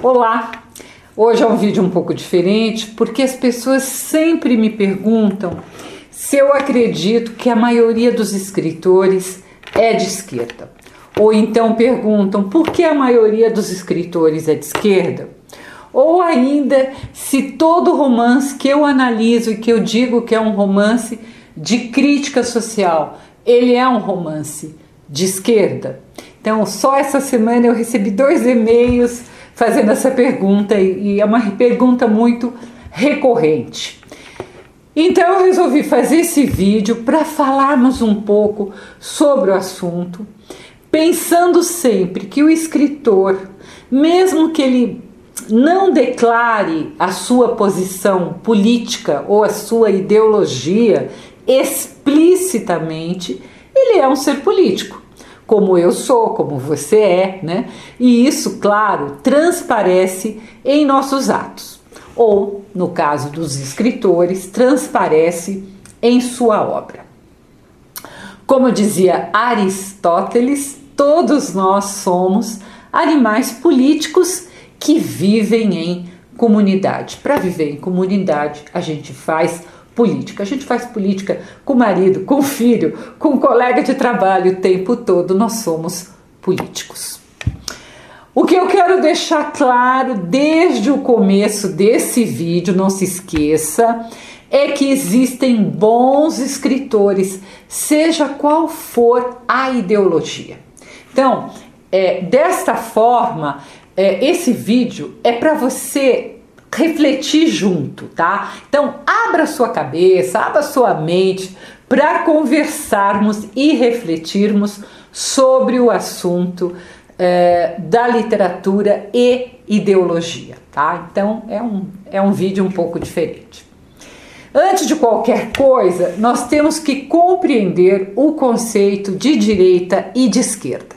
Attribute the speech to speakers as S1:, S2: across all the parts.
S1: Olá! Hoje é um vídeo um pouco diferente porque as pessoas sempre me perguntam se eu acredito que a maioria dos escritores é de esquerda. Ou então perguntam por que a maioria dos escritores é de esquerda. Ou ainda se todo romance que eu analiso e que eu digo que é um romance de crítica social, ele é um romance de esquerda. Então só essa semana eu recebi 2 e-mails fazendo essa pergunta e é uma pergunta muito recorrente. Então eu resolvi fazer esse vídeo para falarmos um pouco sobre o assunto, pensando sempre que o escritor, mesmo que ele não declare a sua posição política ou a sua ideologia explicitamente, ele é um ser político. Como eu sou, como você é, né? E isso, claro, transparece em nossos atos. Ou, no caso dos escritores, transparece em sua obra. Como dizia Aristóteles, todos nós somos animais políticos que vivem em comunidade. Para viver em comunidade, a gente faz política. A gente faz política com o marido, com o filho, com o colega de trabalho o tempo todo. Nós somos políticos. O que eu quero deixar claro desde o começo desse vídeo, não se esqueça, é que existem bons escritores, seja qual for a ideologia. Então, desta forma, esse vídeo é para você refletir junto, tá? Então, abra sua cabeça, abra sua mente para conversarmos e refletirmos sobre o assunto da literatura e ideologia, tá? Então, é um vídeo um pouco diferente. Antes de qualquer coisa, nós temos que compreender o conceito de direita e de esquerda.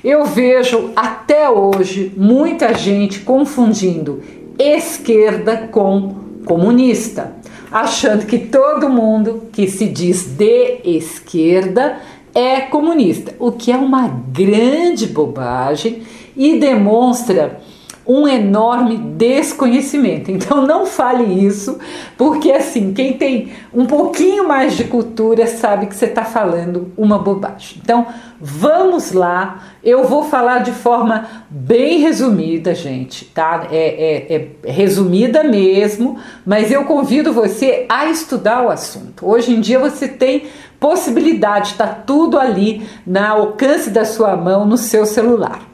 S1: Eu vejo até hoje muita gente confundindo esquerda com comunista, achando que todo mundo que se diz de esquerda é comunista, o que é uma grande bobagem e demonstra um enorme desconhecimento. Então não fale isso, porque assim, quem tem um pouquinho mais de cultura sabe que você está falando uma bobagem. Então vamos lá, eu vou falar de forma bem resumida, gente, tá? Resumida mesmo, mas eu convido você a estudar o assunto. Hoje em dia você tem possibilidade, está tudo ali no alcance da sua mão, no seu celular.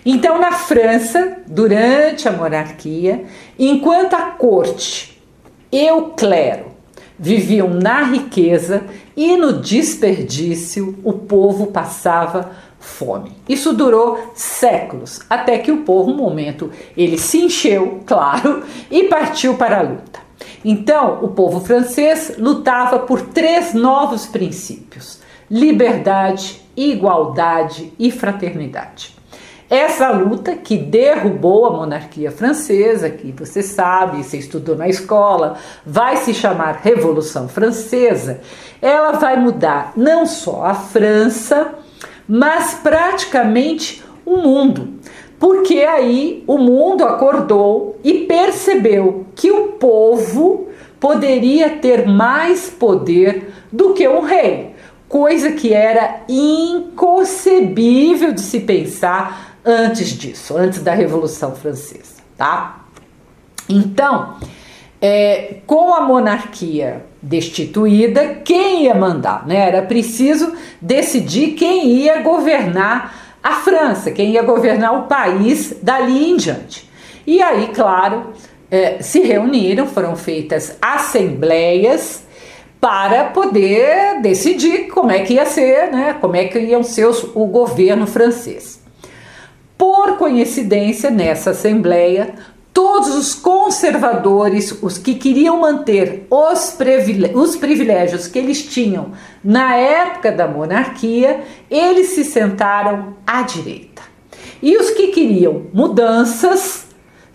S1: Então, na França, durante a monarquia, enquanto a corte e o clero viviam na riqueza e no desperdício, o povo passava fome. Isso durou séculos, até que o povo, um momento, ele se encheu, claro, e partiu para a luta. Então, o povo francês lutava por 3 novos princípios: liberdade, igualdade e fraternidade. Essa luta que derrubou a monarquia francesa, que você sabe, você estudou na escola, vai se chamar Revolução Francesa, ela vai mudar não só a França, mas praticamente o mundo. Porque aí o mundo acordou e percebeu que o povo poderia ter mais poder do que um rei, coisa que era inconcebível de se pensar antes disso, antes da Revolução Francesa, tá? Então, com a monarquia destituída, quem ia mandar, né? Era preciso decidir quem ia governar a França, quem ia governar o país dali em diante. E aí, claro, se reuniram, foram feitas assembleias para poder decidir como é que ia ser, né? Como é que iam ser o governo francês. Por coincidência, nessa assembleia, todos os conservadores, os que queriam manter os privilégios que eles tinham na época da monarquia, eles se sentaram à direita. E os que queriam mudanças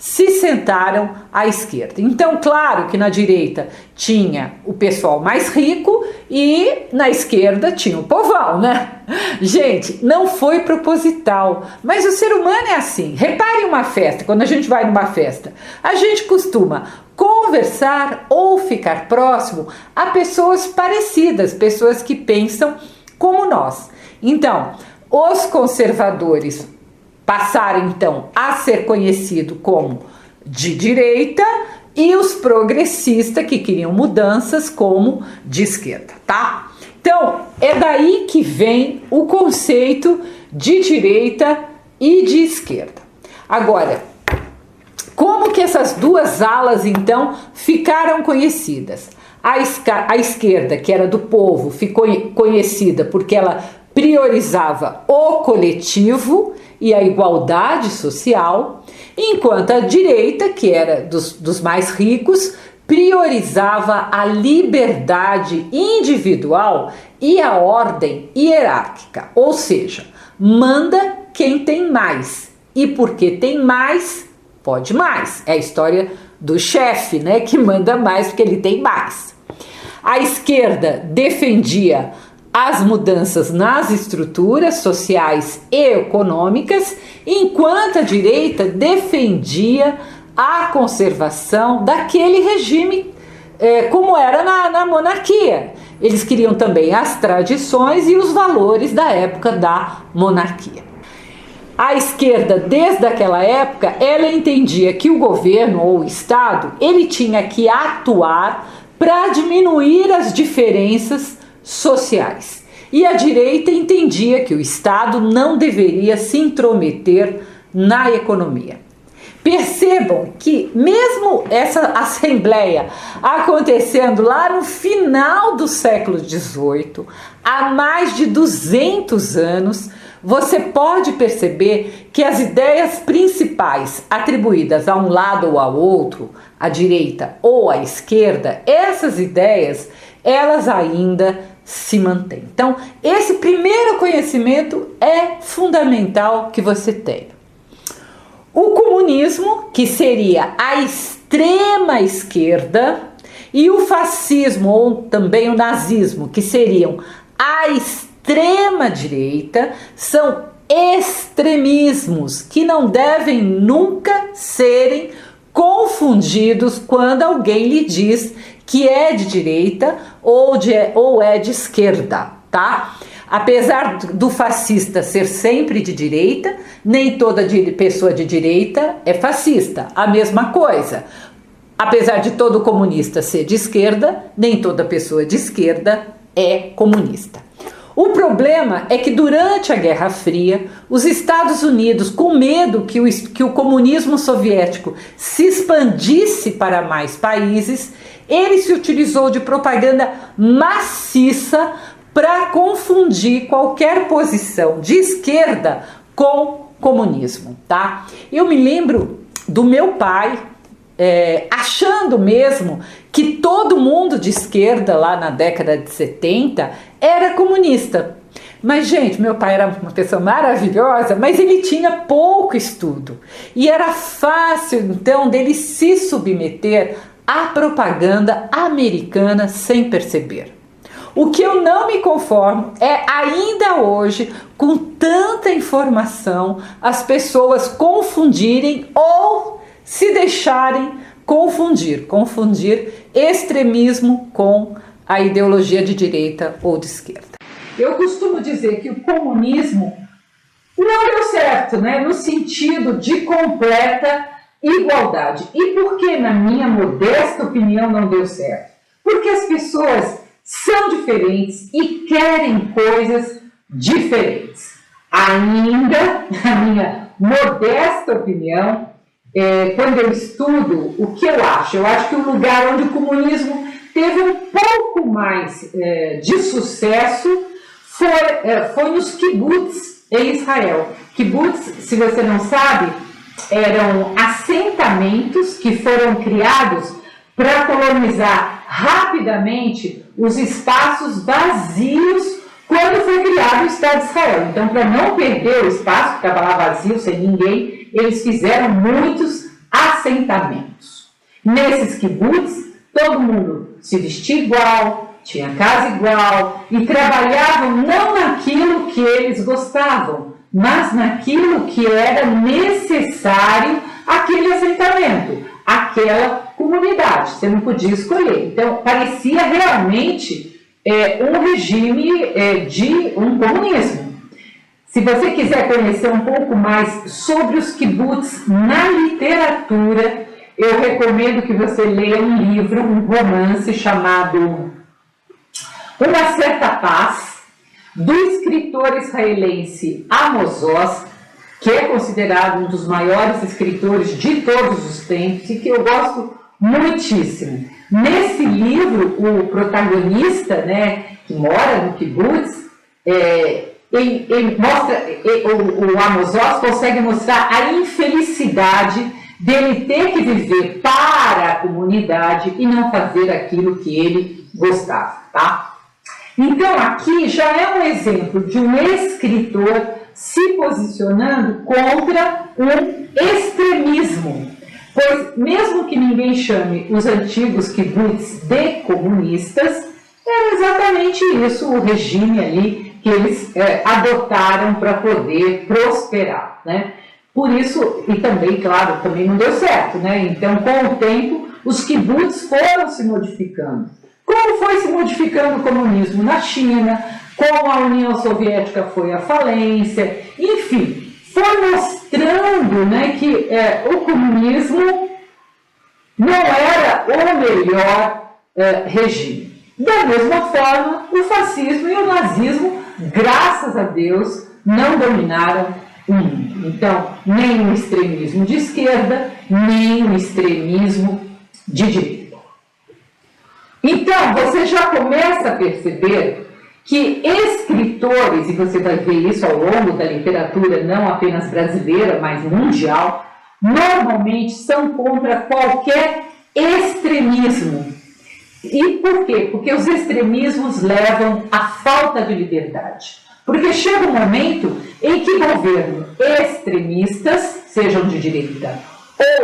S1: se sentaram à esquerda. Então, claro que na direita tinha o pessoal mais rico e na esquerda tinha o povão, né? Gente, não foi proposital, mas o ser humano é assim. Repare uma festa, quando a gente vai numa festa, a gente costuma conversar ou ficar próximo a pessoas parecidas, pessoas que pensam como nós. Então, os conservadores passaram então a ser conhecidos como de direita e os progressistas que queriam mudanças como de esquerda, tá? Então, é daí que vem o conceito de direita e de esquerda. Agora, como que essas duas alas então ficaram conhecidas? A esquerda, que era do povo, ficou conhecida porque ela priorizava o coletivo e a igualdade social, enquanto a direita, que era dos mais ricos, priorizava a liberdade individual e a ordem hierárquica, ou seja, manda quem tem mais, e porque tem mais, pode mais. É a história do chefe, né, que manda mais porque ele tem mais. A esquerda defendia as mudanças nas estruturas sociais e econômicas, enquanto a direita defendia a conservação daquele regime como era na monarquia. Eles queriam também as tradições e os valores da época da monarquia. A esquerda, desde aquela época, ela entendia que o governo ou o Estado, ele tinha que atuar para diminuir as diferenças sociais. E a direita entendia que o Estado não deveria se intrometer na economia. Percebam que mesmo essa assembleia acontecendo lá no final do século XVIII, há mais de 200 anos, você pode perceber que as ideias principais atribuídas a um lado ou ao outro, à direita ou à esquerda, essas ideias, elas ainda se mantêm. Então, esse primeiro conhecimento é fundamental que você tenha. O comunismo, que seria a extrema esquerda, e o fascismo, ou também o nazismo, que seriam a extrema direita, são extremismos que não devem nunca serem confundidos quando alguém lhe diz que é de direita ou é de esquerda, tá? Apesar do fascista ser sempre de direita, nem toda pessoa de direita é fascista, a mesma coisa. Apesar de todo comunista ser de esquerda, nem toda pessoa de esquerda é comunista. O problema é que durante a Guerra Fria, os Estados Unidos, com medo que o comunismo soviético se expandisse para mais países, ele se utilizou de propaganda maciça para confundir qualquer posição de esquerda com comunismo, tá? Eu me lembro do meu pai achando mesmo que todo mundo de esquerda lá na década de 70 era comunista. Mas, gente, meu pai era uma pessoa maravilhosa, mas ele tinha pouco estudo. E era fácil, então, dele se submeter à propaganda americana sem perceber. O que eu não me conformo é, ainda hoje, com tanta informação, as pessoas confundirem ou se deixarem confundir extremismo com a ideologia de direita ou de esquerda. Eu costumo dizer que o comunismo não deu certo, né, no sentido de completa igualdade. E por que, na minha modesta opinião, não deu certo? Porque as pessoas são diferentes e querem coisas diferentes. Ainda, na minha modesta opinião, quando eu estudo, o que eu acho? Eu acho que o lugar onde o comunismo teve um pouco mais de sucesso foi nos kibbutz em Israel. Kibbutz, se você não sabe, eram assentamentos que foram criados para colonizar rapidamente os espaços vazios quando foi criado o Estado de Israel. Então, para não perder o espaço que estava lá vazio, sem ninguém, eles fizeram muitos assentamentos assentamentos. Nesses kibbutz, todo mundo se vestia igual, tinha casa igual e trabalhavam não naquilo que eles gostavam, mas naquilo que era necessário aquele assentamento, aquela comunidade. Você não podia escolher. Então, parecia realmente um regime de um comunismo. Se você quiser conhecer um pouco mais sobre os kibbutz na literatura, eu recomendo que você leia um livro, um romance chamado Uma Certa Paz, do escritor israelense Amos Oz, que é considerado um dos maiores escritores de todos os tempos e que eu gosto muitíssimo. Nesse livro, o protagonista, né, que mora no kibbutz, o Amos Oz consegue mostrar a infelicidade dele ter que viver para a comunidade e não fazer aquilo que ele gostava, tá? Então, aqui já é um exemplo de um escritor se posicionando contra um extremismo, pois mesmo que ninguém chame os antigos kibbutz de comunistas, era exatamente isso o regime ali que eles adotaram para poder prosperar, né? Por isso, e também, claro, também não deu certo, né? Então, com o tempo, os kibbutz foram se modificando. Como foi se modificando o comunismo na China, como a União Soviética foi à falência, enfim, foi mostrando, né, que o comunismo não era o melhor regime. Da mesma forma, o fascismo e o nazismo, graças a Deus, não dominaram o mundo. Então, nem o extremismo de esquerda, nem o extremismo de direita. Então, você já começa a perceber que escritores, e você vai ver isso ao longo da literatura, não apenas brasileira, mas mundial, normalmente são contra qualquer extremismo. E por quê? Porque os extremismos levam à falta de liberdade. Porque chega um momento em que governos extremistas, sejam de direita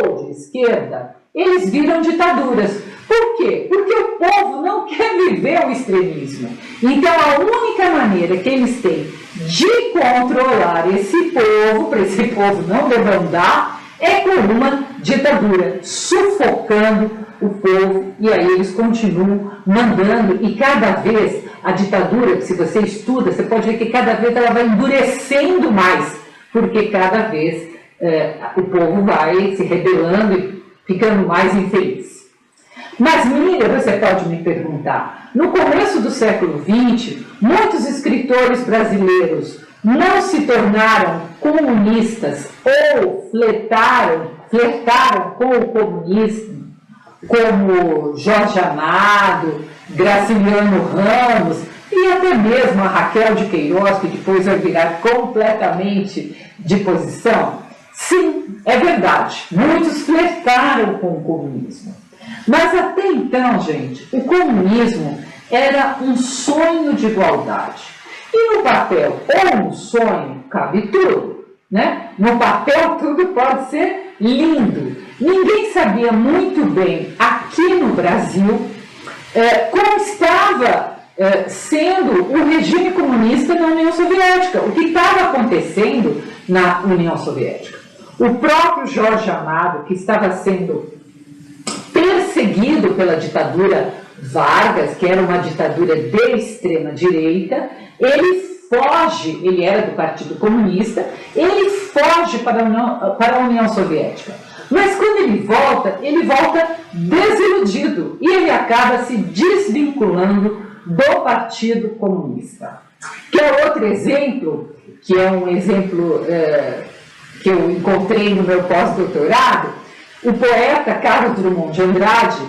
S1: ou de esquerda, eles viram ditaduras. Por quê? Porque o povo não quer viver o extremismo. Então, a única maneira que eles têm de controlar esse povo, para esse povo não debandar, é com uma ditadura, sufocando o povo, e aí eles continuam mandando, e cada vez a ditadura, se você estuda, você pode ver que cada vez ela vai endurecendo mais, porque cada vez o povo vai se rebelando e ficando mais infeliz. Mas, Miriam, você pode me perguntar, no começo do século XX, muitos escritores brasileiros não se tornaram comunistas ou flertaram com o comunismo, como Jorge Amado, Graciliano Ramos e até mesmo a Raquel de Queiroz, que depois vai virar completamente de posição? Sim, é verdade, muitos flertaram com o comunismo. Mas até então, gente, o comunismo era um sonho de igualdade. E no papel ou no sonho cabe tudo, né? No papel tudo pode ser lindo. Ninguém sabia muito bem aqui no Brasil como estava sendo o regime comunista na União Soviética, o que estava acontecendo na União Soviética. O próprio Jorge Amado, que estava sendo perseguido pela ditadura Vargas, que era uma ditadura de extrema direita, ele foge, ele era do Partido Comunista, ele foge para a União Soviética. Mas quando ele volta desiludido e ele acaba se desvinculando do Partido Comunista. Que é outro exemplo, que é um exemplo que eu encontrei no meu pós-doutorado. O poeta Carlos Drummond de Andrade,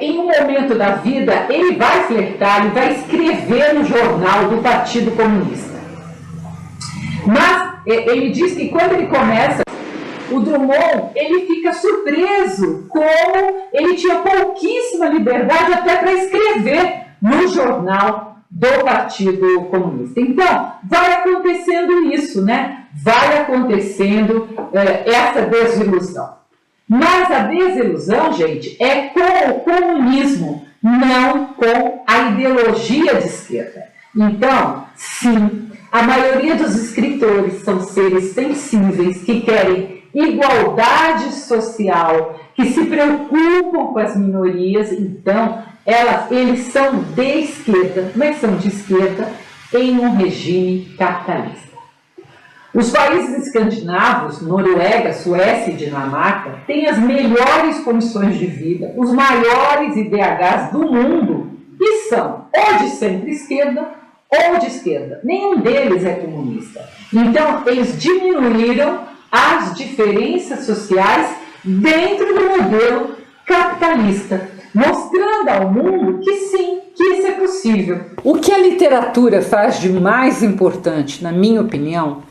S1: em um momento da vida, ele vai flertar, ele vai escrever no jornal do Partido Comunista. Mas ele diz que quando ele começa, o Drummond, ele fica surpreso como ele tinha pouquíssima liberdade até para escrever no jornal do Partido Comunista. Então, vai acontecendo isso, né? Vai acontecendo essa desilusão. Mas a desilusão, gente, é com o comunismo, não com a ideologia de esquerda. Então, sim, a maioria dos escritores são seres sensíveis que querem igualdade social, que se preocupam com as minorias. Então, eles são de esquerda, mas são de esquerda em um regime capitalista. Os países escandinavos, Noruega, Suécia e Dinamarca, têm as melhores condições de vida, os maiores IDHs do mundo, e são ou de centro-esquerda ou de esquerda. Nenhum deles é comunista. Então, eles diminuíram as diferenças sociais dentro do modelo capitalista, mostrando ao mundo que sim, que isso é possível. O que a literatura faz de mais importante, na minha opinião,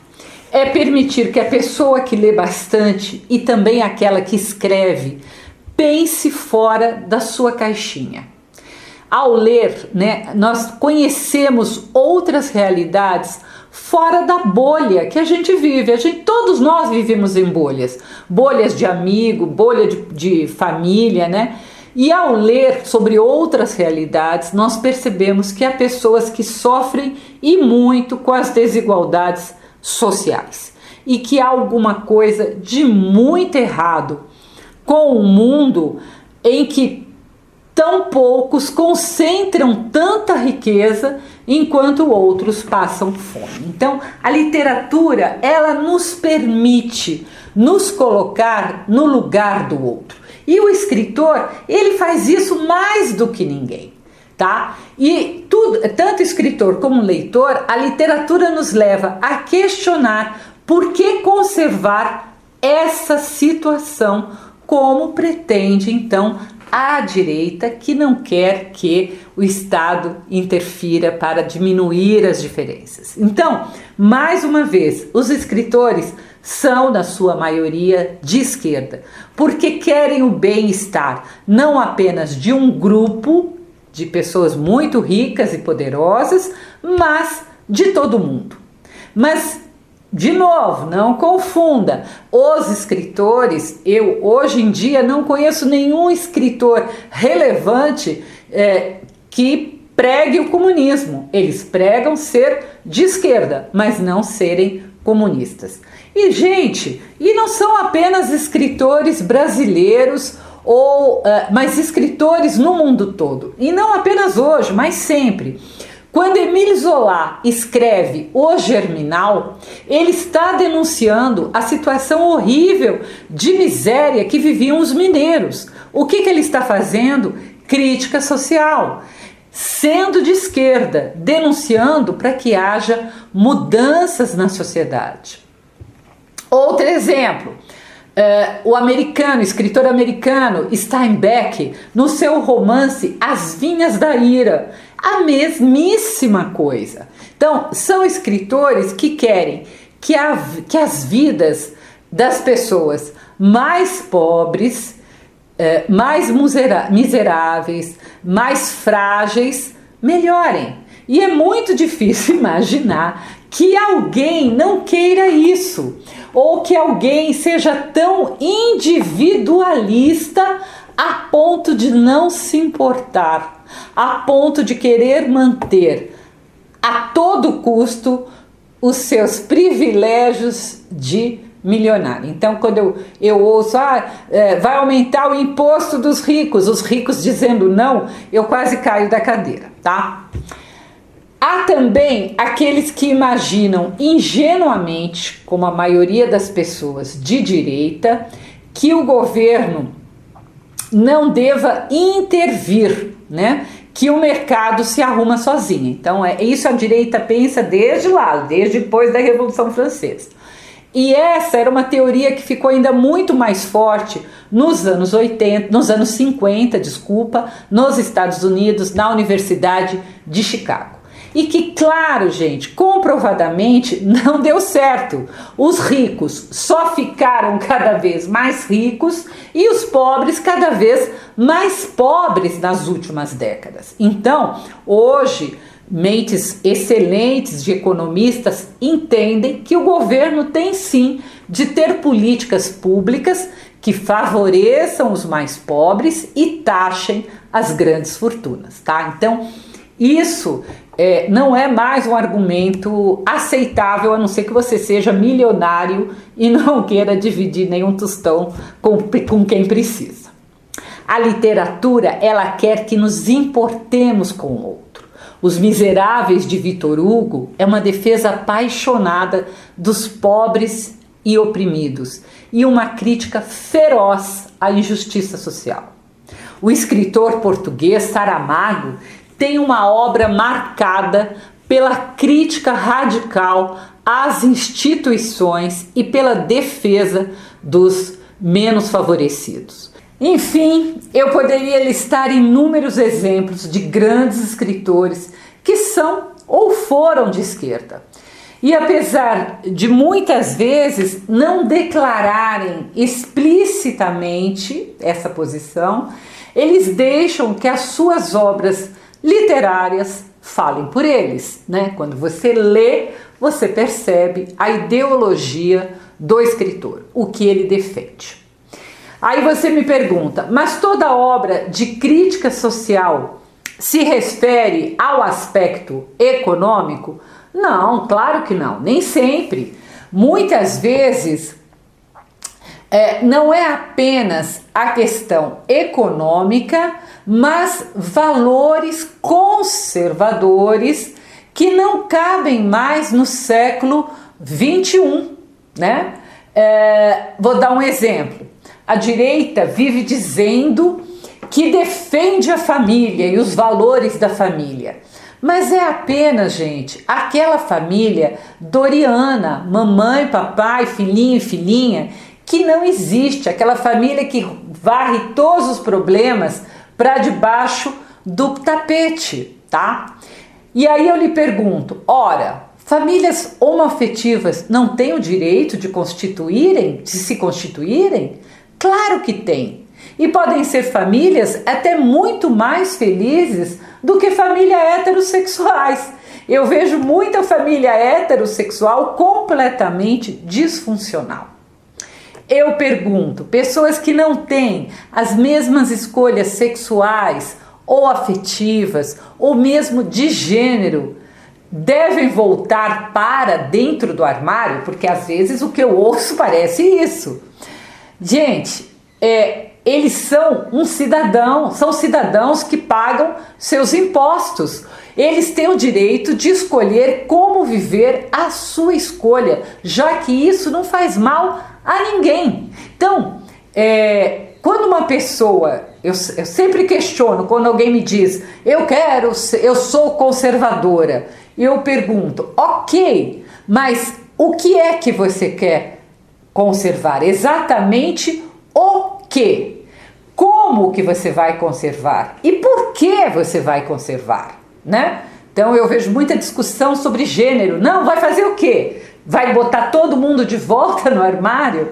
S1: é permitir que a pessoa que lê bastante e também aquela que escreve pense fora da sua caixinha. Ao ler, nós conhecemos outras realidades fora da bolha que a gente vive. Todos nós vivemos em bolhas de amigo, bolha de família, E ao ler sobre outras realidades, nós percebemos que há pessoas que sofrem e muito com as desigualdades sociais e que há alguma coisa de muito errado com o mundo em que tão poucos concentram tanta riqueza enquanto outros passam fome. Então, a literatura, ela nos permite nos colocar no lugar do outro. E o escritor, ele faz isso mais do que ninguém. Tá? E tanto escritor como leitor, a literatura nos leva a questionar por que conservar essa situação, como pretende então a direita, que não quer que o Estado interfira para diminuir as diferenças. Então, mais uma vez, os escritores são, na sua maioria, de esquerda, porque querem o bem-estar não apenas de um grupo de pessoas muito ricas e poderosas, mas de todo mundo. Mas, de novo, não confunda, os escritores, eu hoje em dia não conheço nenhum escritor relevante que pregue o comunismo. Eles pregam ser de esquerda, mas não serem comunistas. E, gente, não são apenas escritores brasileiros, mas escritores no mundo todo. E não apenas hoje, mas sempre. Quando Émile Zola escreve O Germinal, ele está denunciando a situação horrível de miséria que viviam os mineiros. O que ele está fazendo? Crítica social. Sendo de esquerda, denunciando para que haja mudanças na sociedade. Outro exemplo, o escritor americano Steinbeck, no seu romance As Vinhas da Ira, a mesmíssima coisa. Então, são escritores que querem que as vidas das pessoas mais pobres, mais miseráveis, mais frágeis, melhorem. E é muito difícil imaginar que alguém não queira isso, ou que alguém seja tão individualista a ponto de não se importar, a ponto de querer manter a todo custo os seus privilégios de milionário. Então, quando eu ouço, vai aumentar o imposto dos ricos, os ricos dizendo não, eu quase caio da cadeira, tá? Há também aqueles que imaginam ingenuamente, como a maioria das pessoas de direita, que o governo não deva intervir, que o mercado se arruma sozinho. Então, isso a direita pensa desde depois da Revolução Francesa. E essa era uma teoria que ficou ainda muito mais forte nos anos 50, nos Estados Unidos, na Universidade de Chicago. E que, claro, gente, comprovadamente não deu certo. Os ricos só ficaram cada vez mais ricos e os pobres cada vez mais pobres nas últimas décadas. Então, hoje, mentes excelentes de economistas entendem que o governo tem sim de ter políticas públicas que favoreçam os mais pobres e taxem as grandes fortunas, tá? Então, isso não é mais um argumento aceitável, a não ser que você seja milionário e não queira dividir nenhum tostão com quem precisa. A literatura, ela quer que nos importemos com o outro. Os Miseráveis, de Victor Hugo, é uma defesa apaixonada dos pobres e oprimidos e uma crítica feroz à injustiça social. O escritor português Saramago tem uma obra marcada pela crítica radical às instituições e pela defesa dos menos favorecidos. Enfim, eu poderia listar inúmeros exemplos de grandes escritores que são ou foram de esquerda. E apesar de muitas vezes não declararem explicitamente essa posição, eles deixam que as suas obras literárias falem por eles, né? Quando você lê, você percebe a ideologia do escritor, o que ele defende. Aí você me pergunta, mas toda obra de crítica social se refere ao aspecto econômico? Não, claro que não, nem sempre. Muitas vezes não é apenas a questão econômica, mas valores conservadores que não cabem mais no século XXI, né? Vou dar um exemplo. A direita vive dizendo que defende a família e os valores da família. Mas é apenas, gente, aquela família doriana, mamãe, papai, filhinho e filhinha, que não existe. Aquela família que varre todos os problemas para debaixo do tapete, tá? E aí eu lhe pergunto, ora, famílias homoafetivas não têm o direito de se constituírem? Claro que tem. E podem ser famílias até muito mais felizes do que famílias heterossexuais. Eu vejo muita família heterossexual completamente disfuncional. Eu pergunto, pessoas que não têm as mesmas escolhas sexuais ou afetivas, ou mesmo de gênero, devem voltar para dentro do armário? Porque às vezes o que eu ouço parece isso. Gente, eles são são cidadãos que pagam seus impostos. Eles têm o direito de escolher como viver a sua escolha, já que isso não faz mal a ninguém. Então, quando uma pessoa, eu sempre questiono quando alguém me diz, eu sou conservadora, eu pergunto, ok, mas o que é que você quer conservar? Exatamente o quê? Como que você vai conservar? E por que você vai conservar, né? Então eu vejo muita discussão sobre gênero. Não, vai fazer o quê? Vai botar todo mundo de volta no armário?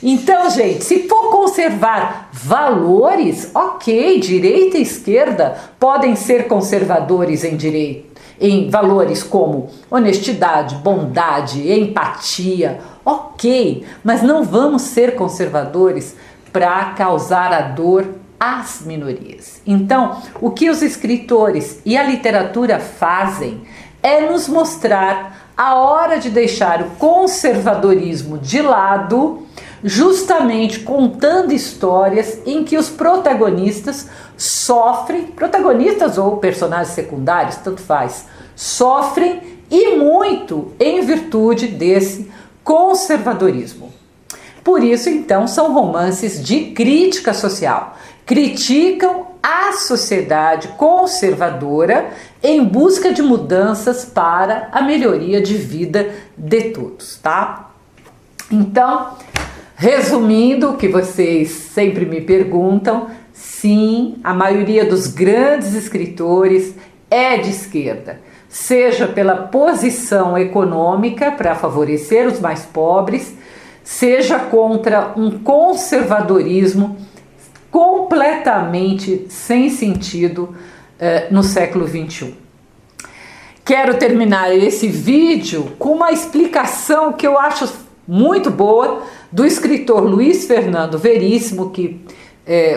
S1: Então, gente, se for conservar valores, ok, direita e esquerda podem ser conservadores em valores como honestidade, bondade, empatia, ok, mas não vamos ser conservadores para causar a dor às minorias. Então, o que os escritores e a literatura fazem é nos mostrar a hora de deixar o conservadorismo de lado, justamente contando histórias em que os protagonistas sofrem, protagonistas ou personagens secundários, tanto faz, sofrem e muito em virtude desse conservadorismo. Por isso, então, são romances de crítica social. Criticam a sociedade conservadora em busca de mudanças para a melhoria de vida de todos, tá? Então, resumindo o que vocês sempre me perguntam, sim, a maioria dos grandes escritores é de esquerda, seja pela posição econômica para favorecer os mais pobres, seja contra um conservadorismo completamente sem sentido no século XXI. Quero terminar esse vídeo com uma explicação que eu acho muito boa do escritor Luiz Fernando Veríssimo, que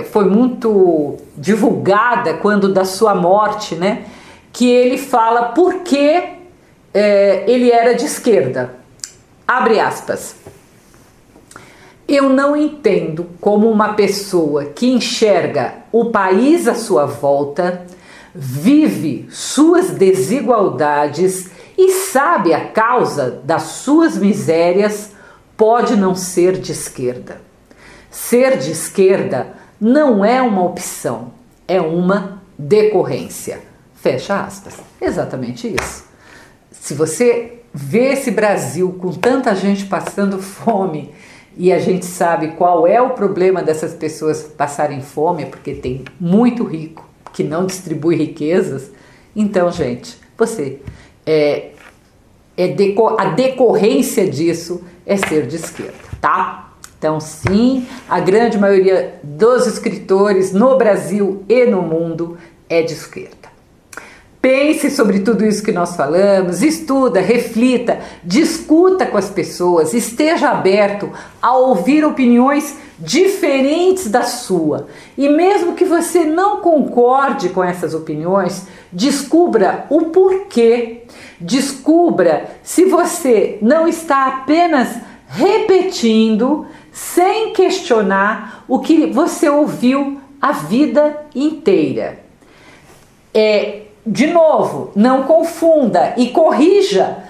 S1: foi muito divulgada quando da sua morte, né? Que ele fala por que ele era de esquerda. Abre aspas. Eu não entendo como uma pessoa que enxerga o país à sua volta, vive suas desigualdades e sabe a causa das suas misérias, pode não ser de esquerda. Ser de esquerda não é uma opção, é uma decorrência. Fecha aspas. Exatamente isso. Se você vê esse Brasil com tanta gente passando fome, e a gente sabe qual é o problema dessas pessoas passarem fome, porque tem muito rico que não distribui riquezas, então, gente, a decorrência disso é ser de esquerda, tá? Então, sim, a grande maioria dos escritores no Brasil e no mundo é de esquerda. Pense sobre tudo isso que nós falamos, estuda, reflita, discuta com as pessoas, esteja aberto a ouvir opiniões diferentes da sua. E mesmo que você não concorde com essas opiniões, descubra o porquê. Descubra se você não está apenas repetindo, sem questionar, o que você ouviu a vida inteira. De novo, não confunda e corrija.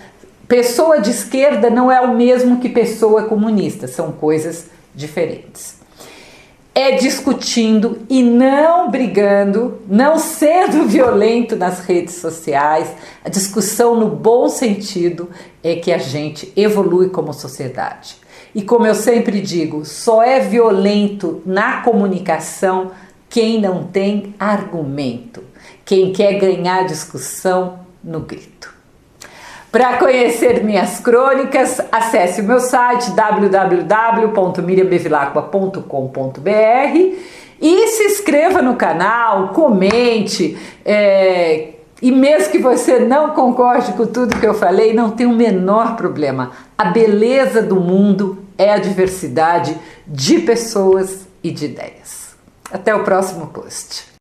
S1: Pessoa de esquerda não é o mesmo que pessoa comunista, são coisas diferentes. É discutindo e não brigando, não sendo violento nas redes sociais. A discussão no bom sentido é que a gente evolui como sociedade. E como eu sempre digo, só é violento na comunicação quem não tem argumento. Quem quer ganhar discussão no grito. Para conhecer minhas crônicas, acesse o meu site www.miriambevilacqua.com.br e se inscreva no canal, comente, e mesmo que você não concorde com tudo que eu falei, não tem o menor problema. A beleza do mundo é a diversidade de pessoas e de ideias. Até o próximo post.